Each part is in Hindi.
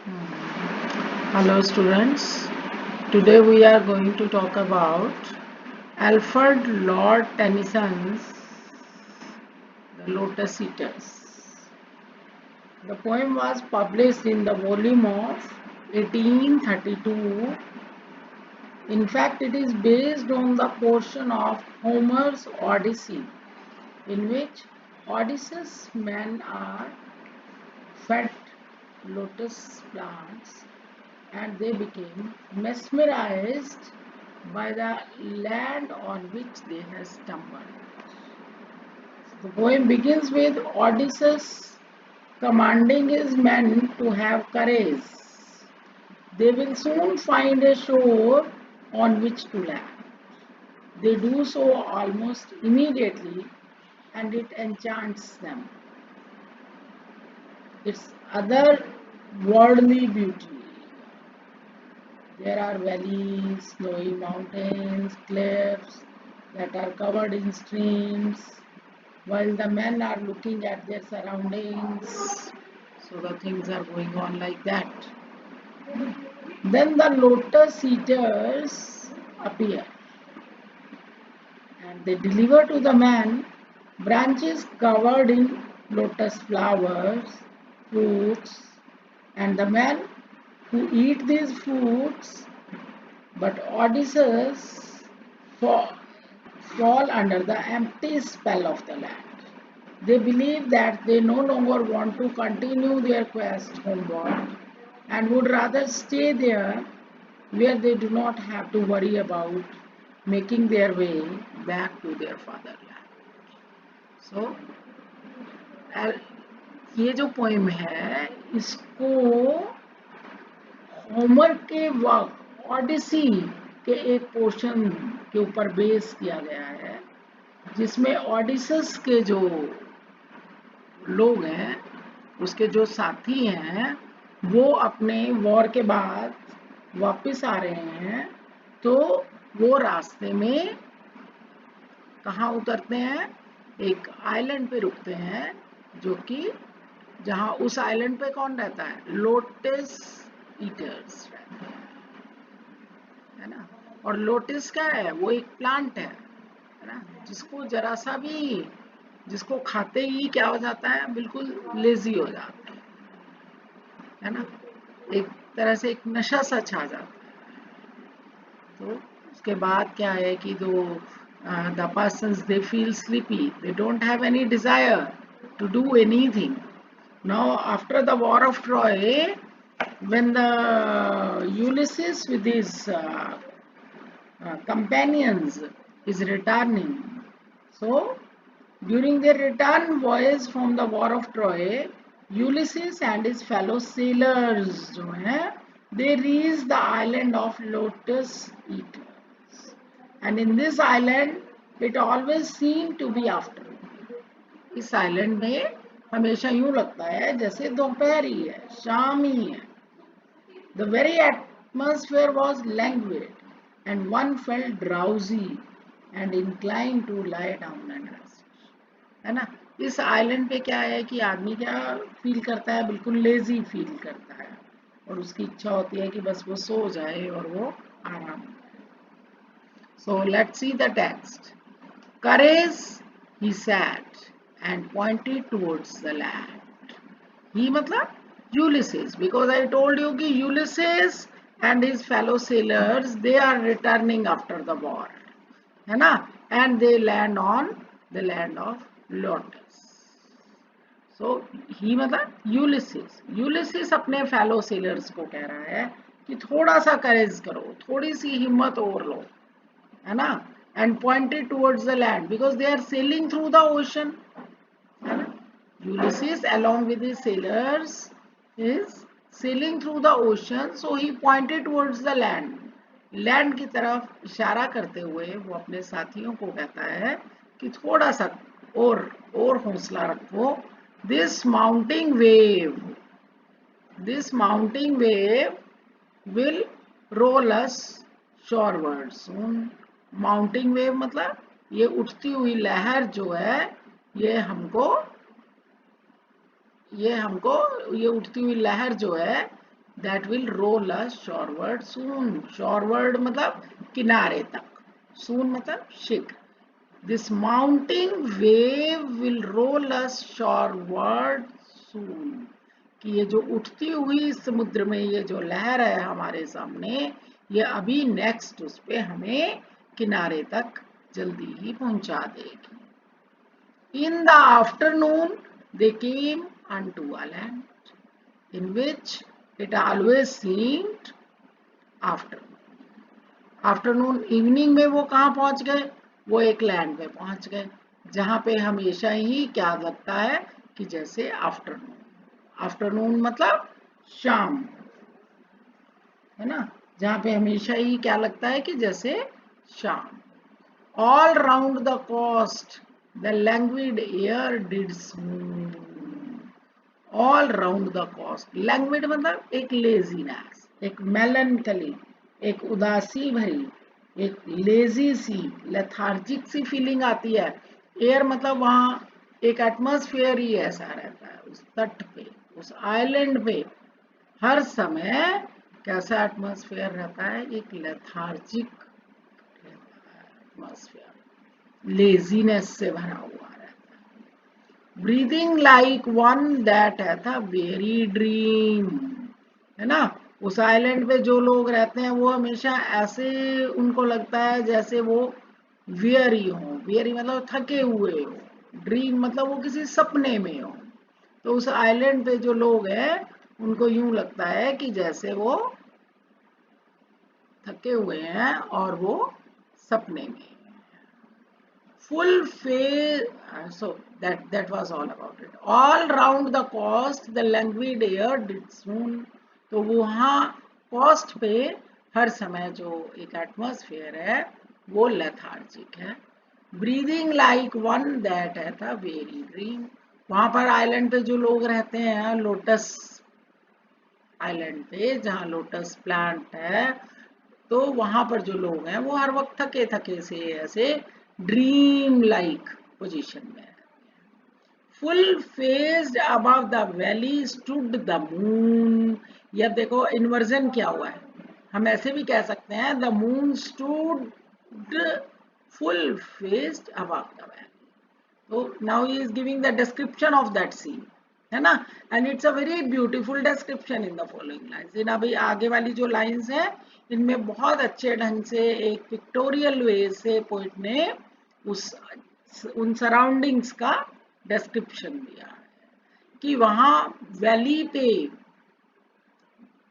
Hello students, today we are going to talk about Alfred Lord Tennyson's The Lotus Eaters. The poem was published in the volume of 1832. In fact, it is based on the portion of Homer's Odyssey in which Odysseus' men are fed lotus plants and they became mesmerized by the land on which they had stumbled. The poem begins with Odysseus commanding his men to have courage. They will soon find a shore on which to land. They do so almost immediately and it enchants them. Its otherworldly beauty. There are valleys, snowy mountains, cliffs that are covered in streams, while the men are looking at their surroundings. So the things are going on like that. Then the lotus eaters appear and they deliver to the man branches covered in lotus flowers, fruits, and the man who eat these fruits, but Odysseus fall under the empty spell of the land. They believe that they no longer want to continue their quest homeward and would rather stay there where they do not have to worry about making their way back to their fatherland. So, ये जो पोइम है इसको होमर के वर्क ऑडिसी के एक पोर्शन के ऊपर बेस किया गया है जिसमें ऑडिसस के जो लोग हैं उसके जो साथी हैं वो अपने वॉर के बाद वापस आ रहे हैं तो वो रास्ते में कहाँ उतरते हैं एक आइलैंड पे रुकते हैं जो कि जहाँ उस आइलैंड पे कौन रहता है लोटस ईटर्स रहते हैं है ना और लोटस क्या है वो एक प्लांट है ना जिसको जरा सा भी जिसको खाते ही क्या हो जाता है बिल्कुल लेजी हो जाता है ना एक तरह से एक नशा सा छा जाता है तो उसके बाद क्या है कि दो the persons they feel sleepy they don't have any desire to do anything now after the war of Troy when the Ulysses with his companions is returning so during their return voyage from the war of Troy Ulysses and his fellow sailors जो हैं they reach the island of Lotus Eaters and in this island it always seemed to be afternoon इस आइलैंड में हमेशा यूं लगता है जैसे दोपहर ही है शाम ही है the very atmosphere was languid and one felt drowsy and inclined to lie down and rest है ना इस आइलैंड पे क्या है कि आदमी क्या फील करता है बिल्कुल लेजी फील करता है और उसकी इच्छा होती है कि बस वो सो जाए और वो आराम So let's see the text. Courage, he sat and pointed towards the land. He matlab Ulysses because I told you कि Ulysses and his fellow sailors they are returning after the war है ना and they land on the land of Lotus. So he मतलब Ulysses अपने fellow sailors को कह रहा है कि थोड़ा सा courage करो थोड़ी सी हिम्मत और लो है ना and pointed towards the land because they are sailing through the ocean है ना Ulysses along with his sailors is sailing through the ocean so he pointed towards the land की तरफ इशारा करते हुए वो अपने साथियों को कहता है कि थोड़ा सा और हौसला रखो this mounting wave will roll us shoreward soon mounting wave मतलब ये उठती हुई लहर जो है ये उठती हुई लहर जो है that will roll us shoreward soon. Shoreward मतलब किनारे तक, soon मतलब शीघ्र. This mounting wave will roll us shoreward soon. कि ये जो उठती हुई समुद्र में ये जो लहर है हमारे सामने, ये अभी नेक्स्ट उस पे हमें किनारे तक जल्दी ही पहुंचा देगी. In the afternoon they came unto a land in which it always seemed afternoon. Afternoon evening में वो कहाँ पहुंच गए, वो एक लैंड पे पहुंच गए जहां पे हमेशा ही क्या लगता है कि जैसे आफ्टरनून. आफ्टरनून मतलब शाम, है ना, जहां पे हमेशा ही क्या लगता है कि जैसे शाम. All round the coast the languid air did smooth. All round the coast, languid मतलब एक लेजीनेस, एक मेलनकली, एक उदासी भरी, एक लेजी सी, लेथार्जिक सी फीलिंग आती है. एयर मतलब वहां एक एटमॉस्फेयर ही ऐसा रहता है उस तट पे, उस आइलैंड पे हर समय कैसा एटमॉस्फेयर रहता है, एक लेथार्जिक एटमॉस्फेयर, लेजीनेस से भरा हुआ रहता है. ब्रीदिंग लाइक वन दैट है था वेरी ड्रीम, है ना. उस आइलैंड पे जो लोग रहते हैं वो हमेशा ऐसे उनको लगता है जैसे वो वियरी हो, वियरी मतलब थके हुए हो, ड्रीम मतलब वो किसी सपने में हो. तो उस आइलैंड पे जो लोग हैं उनको यूं लगता है कि जैसे वो थके हुए हैं और वो सपने में. full phase, so that was all about it. All round the coast the languid air did soon. तो वहाँ कोस्ट पे हर समय जो एक एटमॉस्फेयर है वो लेथार्जिक है. ब्रीदिंग लाइक वन दैट है था वेरी ड्रीम. वहां पर आइलैंड पे जो लोग रहते हैं, लोटस आइलैंड पे जहाँ लोटस प्लांट है, तो वहां पर जो लोग हैं वो हर वक्त थके थके से ऐसे ड्रीम लाइक पोजीशन में है. Full faced above the valley stood the moon. ये अब देखो इन्वर्जन क्या हुआ है, हम ऐसे भी कह सकते हैं the moon stood full faced above the valley. तो now he is giving the description of that scene, है ना. And it's a very beautiful description in the following lines. इन अभी आगे वाली जो लाइंस हैं इनमें बहुत अच्छे ढंग से एक पिक्टोरियल वे से पोइट ने उन सराउंडिंग्स का डिस्क्रिप्शन दिया है कि वहां वैली पे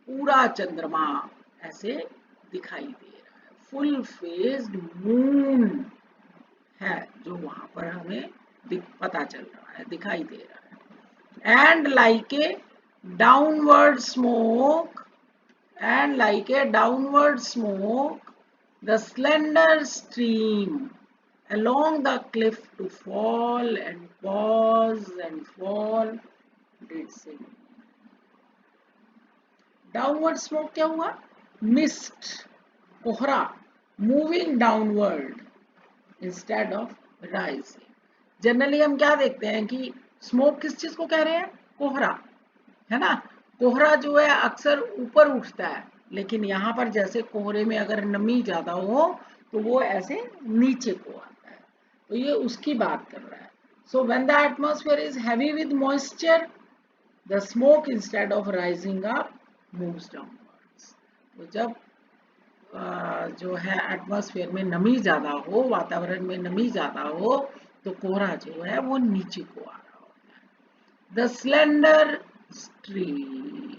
पूरा चंद्रमा ऐसे दिखाई दे रहा है. फुल फेस्ड मून है जो वहां पर हमें पता चल रहा है, दिखाई दे रहा है. And like a downward smoke, and like a downward smoke the slender stream along the cliff to fall and pause and fall did sing. Downward smoke क्या हुआ, मिस्ट, कोहरा, moving downward instead of rising. Generally हम क्या देखते हैं कि स्मोक किस चीज को कह रहे हैं, कोहरा, है ना. कोहरा जो है अक्सर ऊपर उठता है, लेकिन यहाँ पर जैसे कोहरे में अगर नमी ज्यादा हो तो वो ऐसे नीचे को आता है, तो ये उसकी बात कर रहा है. So when the atmosphere is heavy with moisture the smoke instead of rising up moves downwards. तो जब जो है एटमॉस्फेयर में नमी ज्यादा हो, वातावरण में नमी ज्यादा हो, तो कोहरा जो है वो नीचे को आ रहा होता है. द स्लेंडर स्ट्रीम,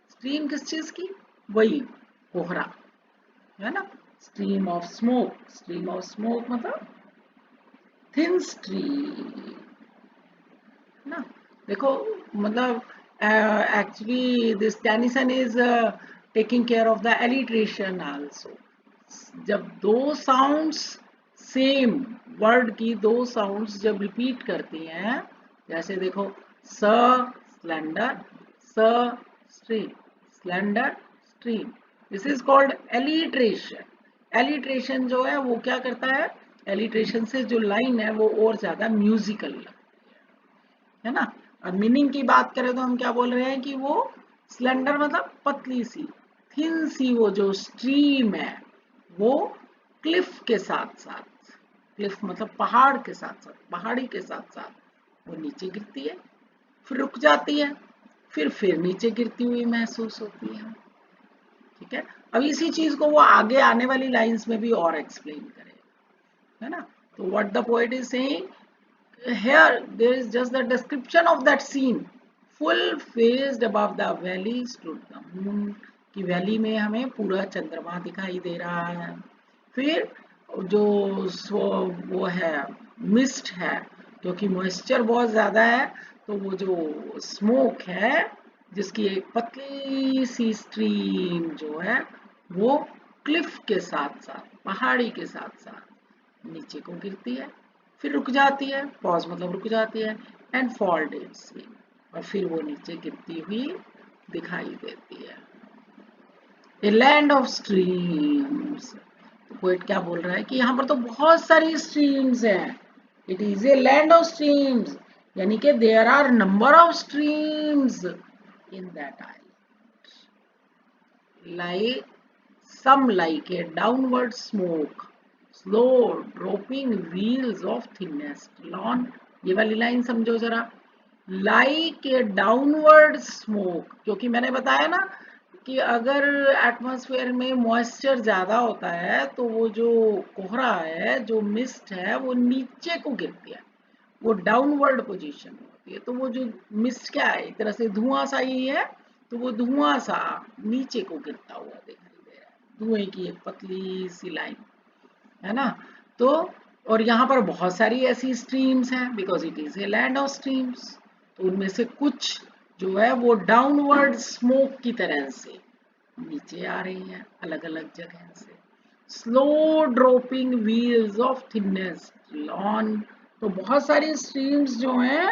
स्ट्रीम किस चीज की, वही कोहरा, है ना. Stream of smoke, stream of smoke मतलब थिन स्ट्रीम ना. देखो मतलब actually this Tennyson is taking care of the alliteration also. जब दो साउंड्स सेम वर्ड की दो साउंड्स जब रिपीट करती हैं, जैसे देखो स स्लेंडर, स stream, slender stream, this is called alliteration. Alliteration जो है वो क्या करता है, एलिट्रेशन से जो लाइन है वो और ज्यादा म्यूजिकल लगती है ना. और मीनिंग की बात करें तो हम क्या बोल रहे हैं कि वो स्लेंडर मतलब पतली सी, थिन सी वो जो स्ट्रीम है वो क्लिफ के साथ साथ, क्लिफ मतलब पहाड़ के साथ साथ, पहाड़ी के साथ साथ वो नीचे गिरती है, फिर रुक जाती है, फिर नीचे गिरती हुई महसूस होती है। ठीक है, अब इसी चीज को वो आगे आने वाली लाइंस में भी और एक्सप्लेन करेगा, है ना। तो what the poet is saying, here there is just the description of that scene, full phased above the valley stood the moon, कि वैली में हमें पूरा चंद्रमा दिखाई दे रहा है। फिर जो वो है मिस्ट है, क्योंकि मॉइस्चर बहुत ज्यादा है, तो वो जो स्मोक है जिसकी एक पतली सी स्ट्रीम जो है वो क्लिफ के साथ साथ, पहाड़ी के साथ साथ नीचे को गिरती है, फिर रुक जाती है, पॉज मतलब रुक जाती है, एंड फॉल डेड सी, और फिर वो नीचे गिरती हुई दिखाई देती है। ए लैंड ऑफ स्ट्रीम्स, तो पोएट क्या बोल रहा है कि यहाँ पर तो बहुत सारी स्ट्रीम्स हैं, it is a land of streams, यानी कि there are number of streams in that island, like some like a downward smoke, slow dropping wheels of thinnest lawn, ये वाली लाइन समझो जरा, लाइक ए डाउनवर्ड स्मोक, क्योंकि मैंने बताया ना कि अगर एटमॉस्फेयर में मॉइस्चर ज्यादा होता है तो वो जो कोहरा है, जो मिस्ट है, वो नीचे को गिरती है, वो डाउनवर्ड पोजीशन में होती है, तो वो जो मिस्ट क्या है, एक तरह से धुआं सा ही है, तो वो धुआं सा नीचे को गिरता हुआ दिखाई दे रहा है, धुएं की एक पतली सी लाइन, है ना। तो और यहाँ पर बहुत सारी ऐसी स्ट्रीम्स हैं, because it is a land of streams, तो उनमें से कुछ जो है वो डाउनवर्ड स्मोक की तरह से नीचे आ रही हैं अलग अलग जगह से, slow dropping wheels of thinness lawn, तो बहुत सारी स्ट्रीम्स जो हैं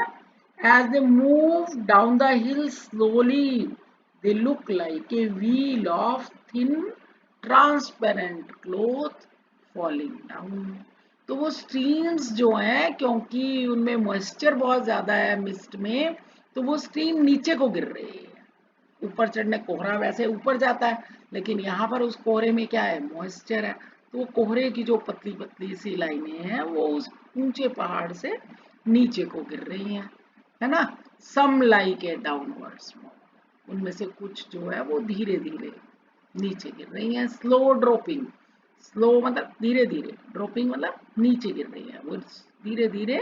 as they move down the hill slowly they look like a wheel of thin transparent cloth falling down, तो वो स्ट्रीम्स जो हैं क्योंकि उनमें मॉइस्चर बहुत ज्यादा है मिस्ट में, तो वो स्ट्रीम नीचे को गिर रही है, ऊपर चढ़ने, कोहरा वैसे ऊपर जाता है, लेकिन यहाँ पर उस कोहरे में क्या है, मॉइस्चर है, तो वो कोहरे की जो पतली पतली सी लाइनें हैं वो उस ऊंचे पहाड़ से नीचे को गिर रही हैं, है ना। Some like a downward smoke, उनमें से कुछ जो है वो धीरे धीरे नीचे गिर रही हैं, स्लो ड्रॉपिंग, स्लो मतलब धीरे धीरे, ड्रॉपिंग मतलब नीचे गिर रही है, वो धीरे धीरे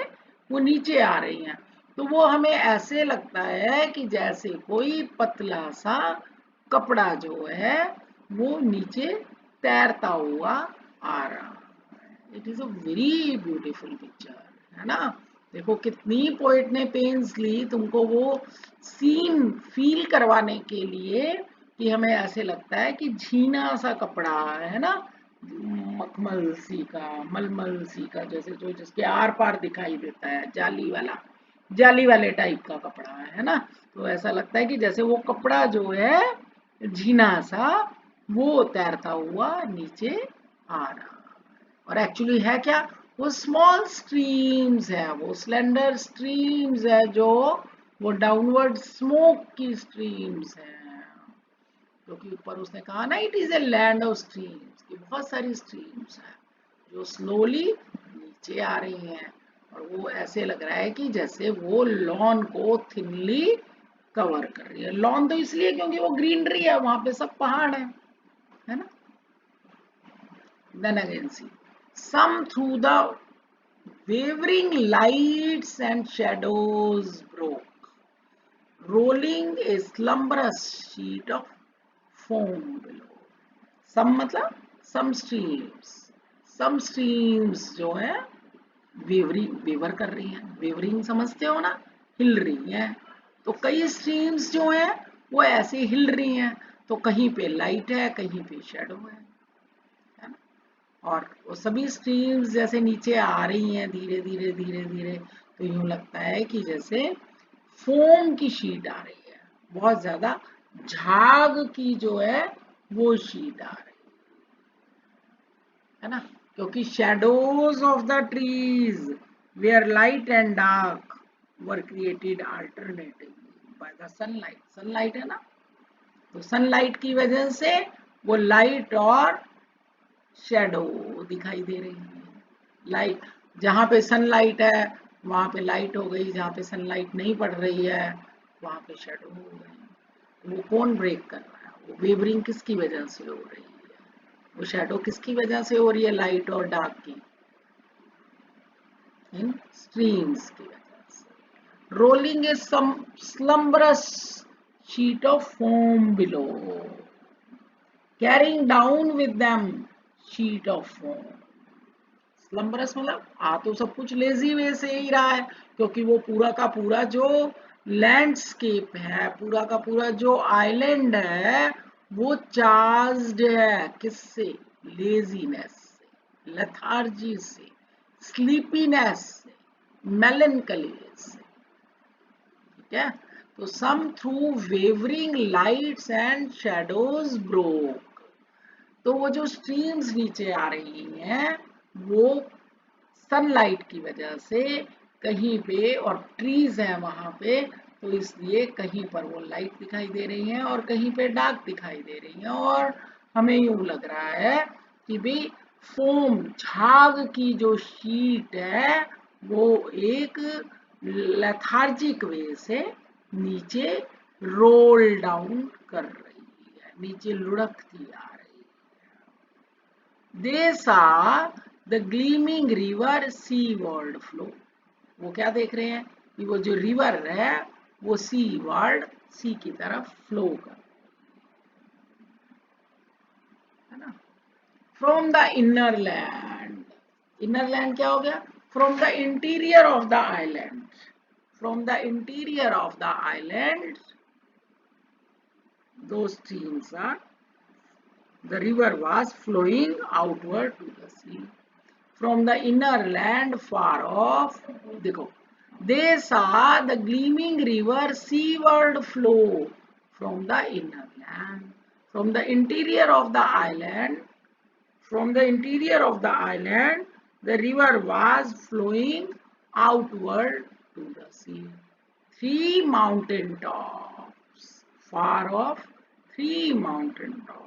वो नीचे आ रही हैं, तो वो हमें ऐसे लगता है कि जैसे कोई पतला सा कपड़ा जो है वो नीचे तैरता हुआ आ रहा है। It is a very beautiful picture, है ना। देखो कितनी पोएट ने पेन्स ली तुमको वो सीन फील करवाने के लिए, कि हमें ऐसे लगता है कि झीना सा कपड़ा है ना, मखमल सी का, मलमल सी का, जैसे जो जिसके आर पार दिखाई देता है, जाली वाला, जाली वाले टाइप का कपड़ा है ना, तो ऐसा लगता है कि जैसे वो कपड़ा जो है झीना सा वो तैरता हुआ नीचे आ रहा, और एक्चुअली है क्या, वो स्मॉल स्ट्रीम्स है, वो स्लेंडर स्ट्रीम्स है, जो वो डाउनवर्ड स्मोक की स्ट्रीम्स है, क्योंकि ऊपर उसने कहा ना it is a land of streams, की बहुत सारी स्ट्रीम्स हैं जो स्लोली नीचे आ रही हैं, और वो ऐसे लग रहा है कि जैसे वो लॉन को थिनली कवर कर रही है, लॉन तो इसलिए क्योंकि वो ग्रीनरी है, वहां पे सब पहाड़ है ना। Then again see some through the wavering lights and shadows broke, rolling a slumberous sheet of foam below, some मतलब some streams जो है वेवरिंग, वेवर कर रही हैं, वेवरिंग समझते हो ना, हिल रही हैं, तो कई स्ट्रीम्स जो हैं वो ऐसे हिल रही हैं, तो कहीं पे लाइट है कहीं पे शेडो है ना, और वो सभी स्ट्रीम्स जैसे नीचे आ रही हैं धीरे धीरे धीरे धीरे, तो यूं लगता है कि जैसे फोम की शीट आ रही है, बहुत ज्यादा झाग की जो है वो शीट आ रही है ना, क्योंकि shadows of the trees where light and dark were created alternatively by the sunlight, sunlight है ना, तो सनलाइट की वजह से वो लाइट और शेडो दिखाई दे रही है। लाइट जहां पे सनलाइट है वहां पे लाइट हो गई, जहां पे सनलाइट नहीं पड़ रही है वहां पे शेडो हो गई। वो कौन ब्रेक कर रहा है? वो वेवरिंग किसकी वजह से हो रही है? वो शेडो किसकी वजह से हो रही है, लाइट और डार्क की? इन स्ट्रीम्स की वजह से। Rolling A slumberous sheet of foam below, carrying down with them sheet of foam। Slumberous मतलब आ तो सब कुछ लेजी वे से ही रहा है, क्योंकि वो पूरा का पूरा जो लैंडस्केप है, पूरा का पूरा जो आइलैंड है, वो चार्ज्ड है किससे? लेजीनेस से, लेथार्जी से, स्लीपीनेस से, मेलनकली से। ठीक है, तो some through wavering lights and shadows broke. तो वो जो स्ट्रीम्स नीचे आ रही हैं वो सनलाइट की वजह से कहीं पे, और ट्रीज हैं वहां पे, तो इसलिए कहीं पर वो लाइट दिखाई दे रही है और कहीं पे डार्क दिखाई दे रही है। और हमें यूं लग रहा है कि भाई फोम झाग की जो शीट है वो एक लेथार्जिक वे से नीचे रोल डाउन कर रही है, नीचे लुढ़कती आ रही है। They saw the gleaming river seaward flow। वो क्या देख रहे हैं कि वो जो रिवर है वो सीवर्ड, सी की तरफ फ्लो कर, है ना। From the inner land, inner land क्या हो गया? From the interior of the island, from the interior of the island दो streams are, the river was flowing outward to the sea from the inner land far off। देखो, they saw the gleaming river seaward flow from the inner land, from the interior of the island, from the interior of the island the river was flowing outward to the sea। Three mountain tops far off, three mountain tops,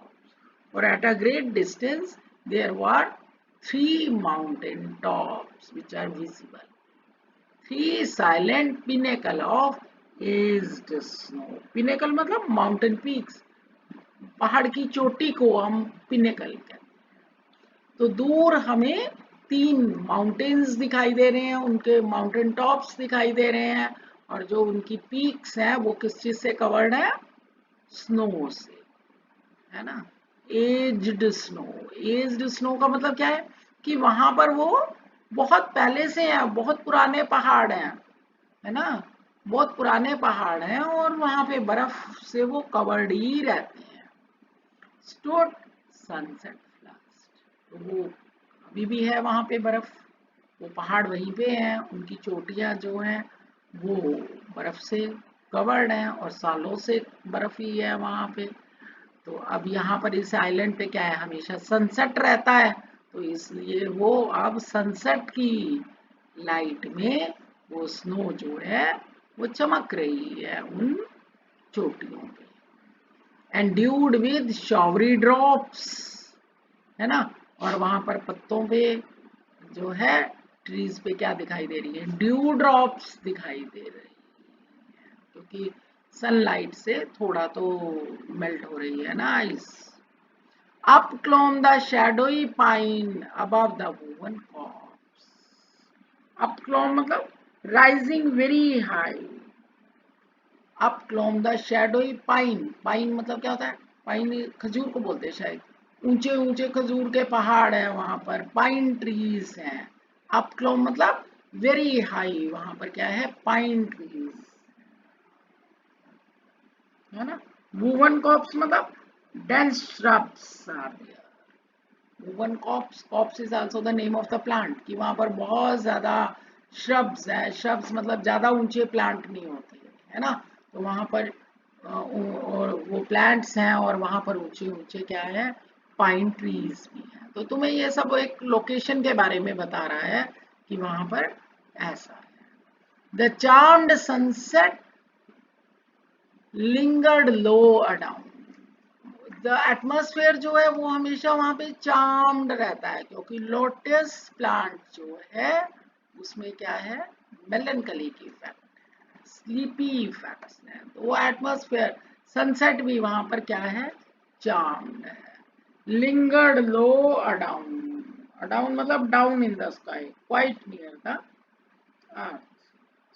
or at a great distance there were three mountain tops which are visible, three silent pinnacle of aged snow। pinnacle मतलब mountain peaks, पहाड़ की चोटी को हम पिनेकल कहते हैं। तो दूर हमें तीन माउंटेन्स दिखाई दे रहे हैं, उनके माउंटेन टॉप्स दिखाई दे रहे हैं, और जो उनकी पीक्स हैं वो किस चीज से कवर्ड है? स्नो से, है ना। एज्ड स्नो, एज्ड स्नो का मतलब क्या है कि वहां पर वो बहुत पहले से है, बहुत पुराने पहाड़ हैं, है ना, बहुत पुराने पहाड़ हैं और वहां पे बर्फ से वो कवर्ड ही रहते हैं। स्टोड सनसेट फ्लास्ट, तो वो अभी भी है वहां पे बर्फ, वो पहाड़ वहीं पे हैं, उनकी चोटियां जो हैं वो बर्फ से कवर्ड हैं और सालों से बर्फ ही है वहां पे। तो अब यहाँ पर इस आइलैंड पे क्या है, हमेशा सनसेट रहता है, तो इसलिए वो अब सनसेट की लाइट में वो स्नो जो है वो चमक रही है उन चोटियों पे। एंड्यूड विद शॉवरी ड्रॉप्स, है ना, और वहां पर पत्तों पे जो है, ट्रीज पे क्या दिखाई दे रही है? ड्यू ड्रॉप्स दिखाई दे रही है, क्योंकि सनलाइट से थोड़ा तो मेल्ट हो रही है ना ice. Up clomb the shadowy pine above the woven copse. Up clomb मतलब rising very high. Up clomb the shadowy pine, pine मतलब क्या होता है? पाइन खजूर को बोलते हैं शायद, ऊंचे ऊंचे खजूर के पहाड़ हैं वहां पर, पाइन ट्रीज हैं। अप क्लोम मतलब वेरी हाई, वहां पर क्या है? पाइन ट्रीज, है ना। वूवन कॉप्स मतलब dense shrubs are there। Woven copse, copse is also the name of the plant, कि वहां पर बहुत ज्यादा श्रब्स है, श्रब्स मतलब ज्यादा ऊंचे प्लांट नहीं होते, है ना। तो वहां पर और वो प्लांट्स हैं और वहां पर ऊंचे ऊंचे क्या है? पाइन ट्रीज भी हैं। तो तुम्हें ये सब एक लोकेशन के बारे में बता रहा है कि वहां पर ऐसा है। The charmed sunset lingered low adown। The atmosphere जो है वो हमेशा वहां पे चार्म्ड रहता है, क्योंकि लोटस प्लांट जो है उसमें क्या है, मेलनकली की इफेक्ट, स्लीपी इफेक्ट्स हैं, तो वो एटमॉस्फेयर, सनसेट भी वहां पर क्या है, चार्म्ड है। लिंगर्ड लो अडाउन, अडाउन मतलब down in the sky, quite near the earth,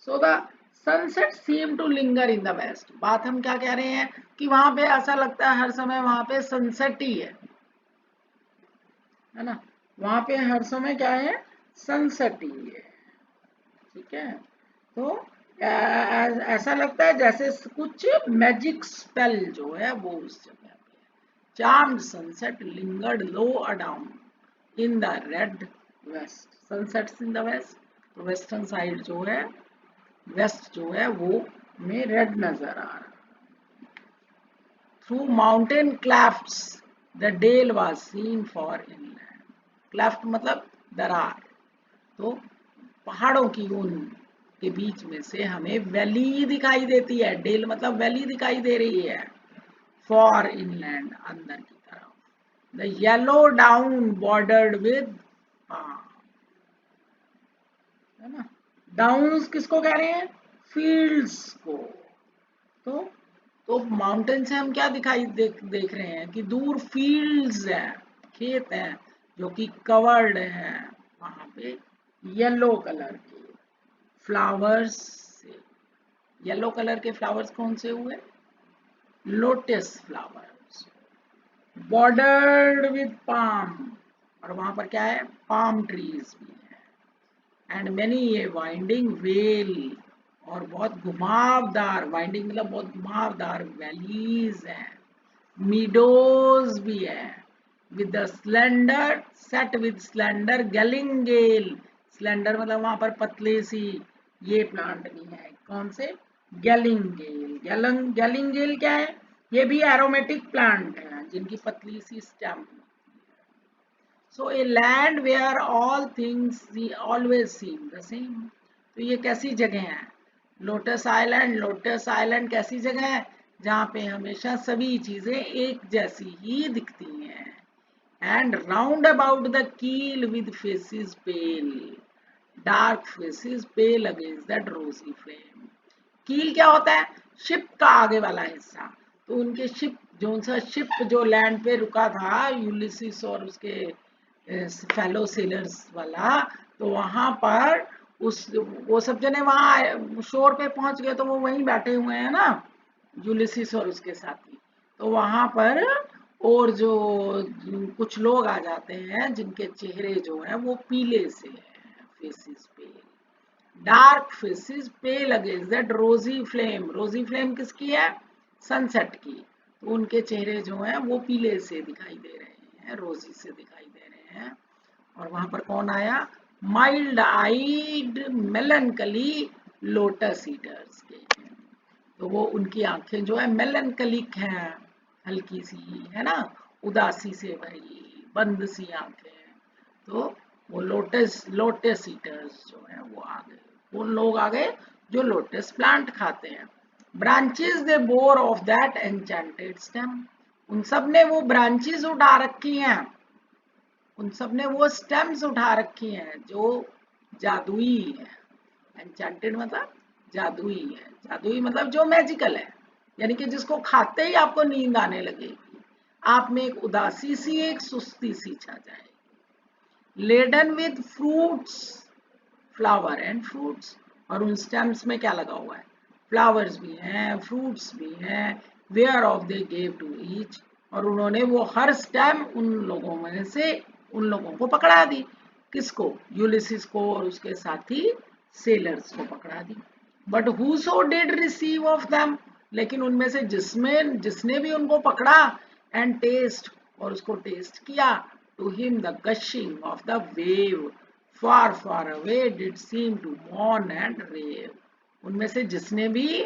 so the sunset seem to linger in the west. बात हम क्या कह रहे हैं कि वहां पे ऐसा लगता है हर समय वहां पे सनसेट ही है ना, वहां पे हर समय क्या है, सनसेट ही है, ठीक है। तो ऐसा लगता है जैसे कुछ मैजिक स्पेल जो है वो उस जगह पे, charmed sunset lingered low adown in the red west, sunsets in the west, तो वेस्टर्न साइड जो है, वेस्ट जो है वो में रेड नजर आ रहा। Through mountain clefts the dale was seen far inland, cleft मतलब दरार, तो पहाड़ों की उन के बीच में से हमें वैली दिखाई देती है, डेल मतलब वैली दिखाई दे रही है, फॉर इनलैंड अंदर की तरफ, the yellow down bordered with, है ना, डाउन किसको कह रहे हैं, फील्ड्स को, तो माउंटेन से हम क्या दिखाई देख रहे हैं कि दूर फील्ड्स हैं, खेत हैं जो कि कवर्ड हैं वहां पे येलो कलर के फ्लावर्स से। येलो कलर के फ्लावर्स कौन से हुए, lotus flowers, bordered with palm, और वहां पर क्या है, पाम ट्रीज भी है, एंड मैनी ये वाइंडिंग वेल, और बहुत घुमावदार, वाइंडिंग मतलब बहुत घुमावदार वैलीज है, मीडोज भी है, with the slender set with slender galingale, slender मतलब वहां पर पतले सी, ये प्लांट भी है, कौन से, गैलिंगेल, गैलिंगेल क्या है, ये भी एरोमेटिक प्लांट है जिनकी पतली सी stem. So a land where all things always seem the same. तो ये कैसी जगह है, लोटस आइलैंड, लोटस आइलैंड कैसी जगह है जहाँ पे हमेशा सभी चीजें एक जैसी ही दिखती हैं, and round about the keel with faces pale, dark faces pale against that rosy flame. Keel क्या होता है, शिप का आगे वाला हिस्सा, तो उनके शिप, जो सा शिप जो लैंड पे रुका था यूलिसिस और उसके फेलो सेलर्स वाला, तो वहां पर उस, वो सब जने वहां शोर पे पहुंच गए, तो वो वहीं बैठे हुए हैं ना यूलिसिस और उसके साथी, तो वहां पर और जो कुछ लोग आ जाते हैं जिनके चेहरे जो है वो पीले से है, फेसेस पे, dark faces pale against that rosy flame, rosy flame किसकी है, सनसेट की, तो उनके चेहरे जो हैं वो पीले से दिखाई दे रहे हैं, रोजी से दिखाई दे रहे हैं, और वहां पर कौन आया, माइल्ड आइड मेलनकली लोटस ईटर्स के, तो वो उनकी आंखें जो है मेलनकलिक हैं, हल्की सी, है ना, उदासी से भरी बंद सी आंखें, तो वो लोटस, लोटस ईटर्स जो है वो आ गए, वो लोग आ गए जो लोटस प्लांट खाते हैं। Branches they bore of that enchanted stem, उन सब ने वो ब्रांचेस उठा रखी हैं, उन सब ने वो स्टेम्स उठा रखी हैं जो जादुई है, एन्चेंटेड मतलब जादुई है, जादुई मतलब जो मैजिकल है, यानी कि जिसको खाते ही आपको नींद आने लगेगी, आप में एक उदासी सी, एक सुस्ती सी छा जाएगी। Laden with fruits, flower and fruits, और उन स्टेम्स में क्या लगा हुआ है, फ्लावर्स भी हैं, फ्रूट्स भी हैं, whereof they gave to each, और उन्होंने वो हर स्टेम उन लोगों में से उन लोगों को पकड़ा दी, किसको, यूलिसिस को और उसके साथी सेलर्स को पकड़ा दी। But whoso did receive of them, लेकिन उनमें से जिसमें जिसने भी उनको पकड़ा एंड टेस्ट, और उसको टेस्ट किया, to him the gushing of the wave far far away did seem to mourn and rave, उनमें से जिसने भी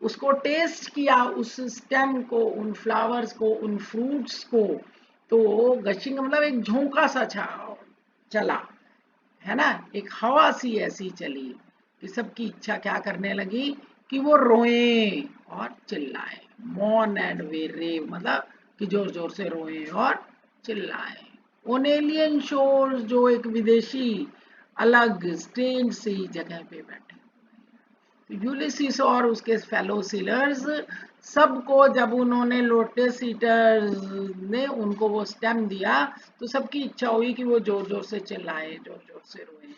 उसको टेस्ट किया, उस स्टेम को, उन फ्लावर्स को, उन फ्रूट्स को, तो गशिंग मतलब एक झोंका सा चला, है ना, एक हवा सी ऐसी चली कि सबकी इच्छा क्या करने लगी कि वो रोएं और चिल्लाएं, मॉर्न एंड वे रेव मतलब कि जोर जोर से रोए और चिल्लाए। ऑन एलियन शोर्स, जो एक विदेशी अलग स्ट्रेंज सी जगह पे बैठे। यूलिसिस और उसके फेलो सीलर्स सबको, जब उन्होंने लोटस ईटर्स ने उनको वो स्टेम दिया, तो सबकी इच्छा हुई कि वो जोर जोर से चिल्लाए, जोर जोर से रोए,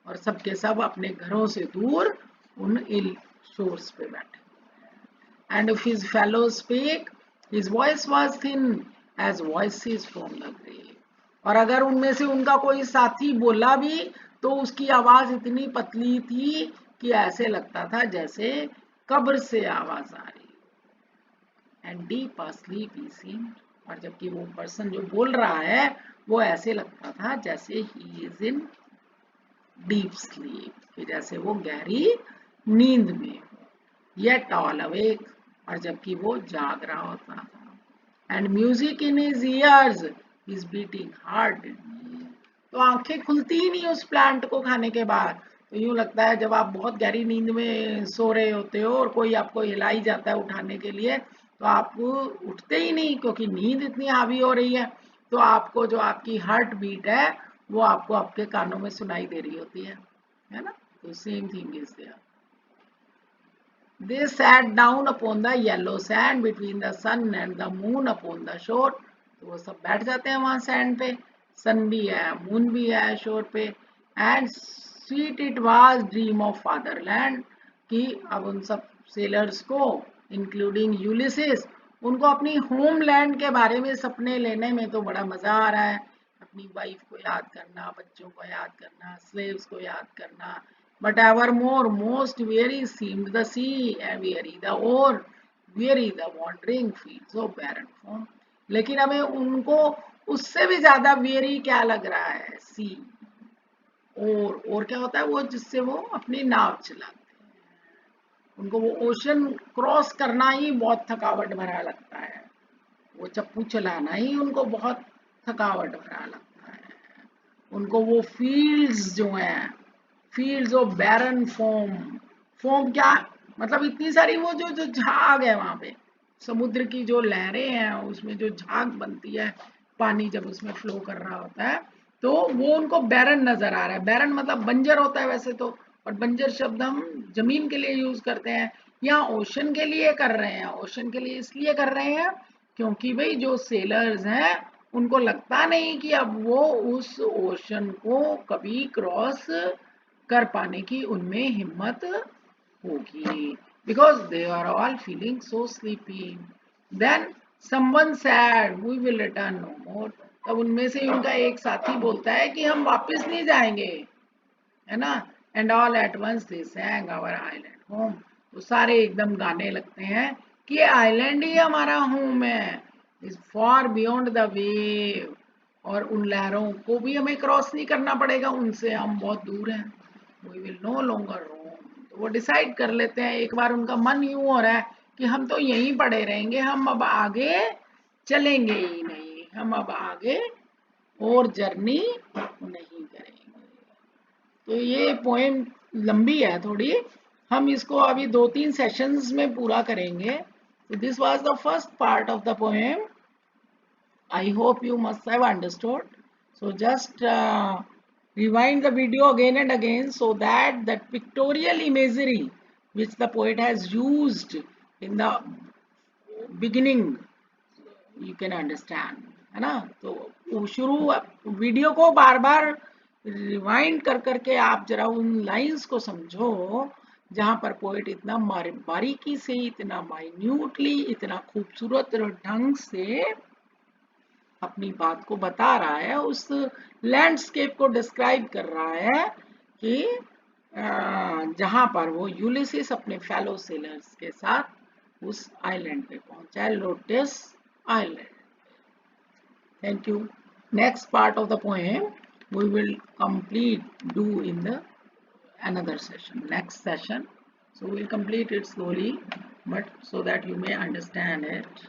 और सबके सब अपने घरों से दूर उन इल शोर्स पे बैठे। And if his fellows spake, his voice was thin as voices from the grave. और अगर उनमें से उनका कोई साथी बोला भी तो उसकी आवाज इतनी पतली थी कि ऐसे लगता था जैसे कब्र से आवाज आ रही। And deep asleep he seemed, और जबकि वो पर्सन जो बोल रहा है वो ऐसे लगता था जैसे he is in deep sleep, कि जैसे वो गहरी नींद में हो। येट ऑल अवेक, और जबकि वो जाग रहा होता था। And music in his years is beating hard. तो आंखें खुलती ही नहीं उस प्लांट को खाने के बाद। तो यूं लगता है जब आप बहुत गहरी नींद में सो रहे होते हो और कोई आपको हिला ही जाता है उठाने के लिए, तो आप उठते ही नहीं, क्योंकि नींद इतनी हावी हो रही है। तो आपको जो आपकी हार्ट बीट है वो आपको आपके कानों में सुनाई दे रही होती है ना। तो same thing is there. They sat down upon the yellow sand between the sun and the moon upon the shore. तो वो सब बैठ जाते हैं वहां सैंड पे, सन भी है, मून भी है शोर पे। And sweet it was dream of fatherland, कि अब उन सब सेलर्स को, इंक्लूडिंग यूलिसिस, उनको अपनी होमलैंड के बारे में सपने लेने में तो बड़ा मजा आ रहा है। अपनी वाइफ को याद करना, बच्चों को याद करना, स्लेव्स को याद करना। But evermore most weary seemed the sea, and weary the oar, weary the wandering fields of barren form. लेकिन हमें उनको उससे भी ज्यादा वेरी क्या लग रहा है, सी। और क्या होता है वो, जिससे वो अपनी नाव चलाते हैं। उनको वो ओशन क्रॉस करना ही बहुत थकावट भरा लगता है। वो चप्पू चलाना ही उनको बहुत थकावट भरा लगता है। उनको वो फील्ड्स जो हैं, fields of barren foam, foam क्या मतलब, इतनी सारी वो जो जो झाग है वहां पे, समुद्र की जो लहरें हैं उसमें जो झाग बनती है, पानी जब उसमें फ्लो कर रहा होता है, तो वो उनको बैरन नजर आ रहा है। बैरन मतलब बंजर होता है वैसे तो, और बंजर शब्द हम जमीन के लिए यूज करते हैं। यहाँ ओशन के लिए कर रहे हैं। ओशन के लिए इसलिए कर रहे हैं क्योंकि भाई जो सेलर्स हैं उनको लगता नहीं कि अब वो उस ओशन को कभी क्रॉस कर पाने की उनमें हिम्मत होगी, because they are all feeling so sleepy. Then someone said we will return no more. तब उनमें से उनका एक साथी बोलता है कि हम वापस नहीं जाएंगे, है ना। And all at once they sang our island home. तो सारे एकदम गाने लगते हैं कि आइलैंड ही हमारा होम है, is for beyond the wave. और उन लहरों को भी हमें क्रॉस नहीं करना पड़ेगा, उनसे हम बहुत दूर हैं। वी विल नो लॉन्गर रोम। तो वो डिसाइड कर लेते हैं, एक बार उनका मन यूं हो रहा है कि हम तो यहीं पड़े रहेंगे, हम अब आगे चलेंगे ही नहीं, हम अब आगे और जर्नी नहीं करेंगे। तो ये पोएम लंबी है थोड़ी, हम इसको अभी 2-3 सेशंस में पूरा करेंगे। So this was the first part of the poem. I hope you must have understood. So just rewind the video again and again so that that pictorial imagery which the poet has used in the beginning you can understand, है ना। तो शुरू वीडियो को बार बार रिवाइंड कर करके आप जरा उन लाइंस को समझो जहां पर पोएट इतना बारीकी से, इतना माइन्यूटली, इतना खूबसूरत ढंग से अपनी बात को बता रहा है, उस लैंडस्केप को डिस्क्राइब कर रहा है कि जहां पर वो यूलिसिस अपने फेलो सेलर्स के साथ उस आइलैंड पे पहुंचा है, lotus island. Thank you. Next part of the poem we will do in the another session, next session. So we'll complete it slowly, but so that you may understand it.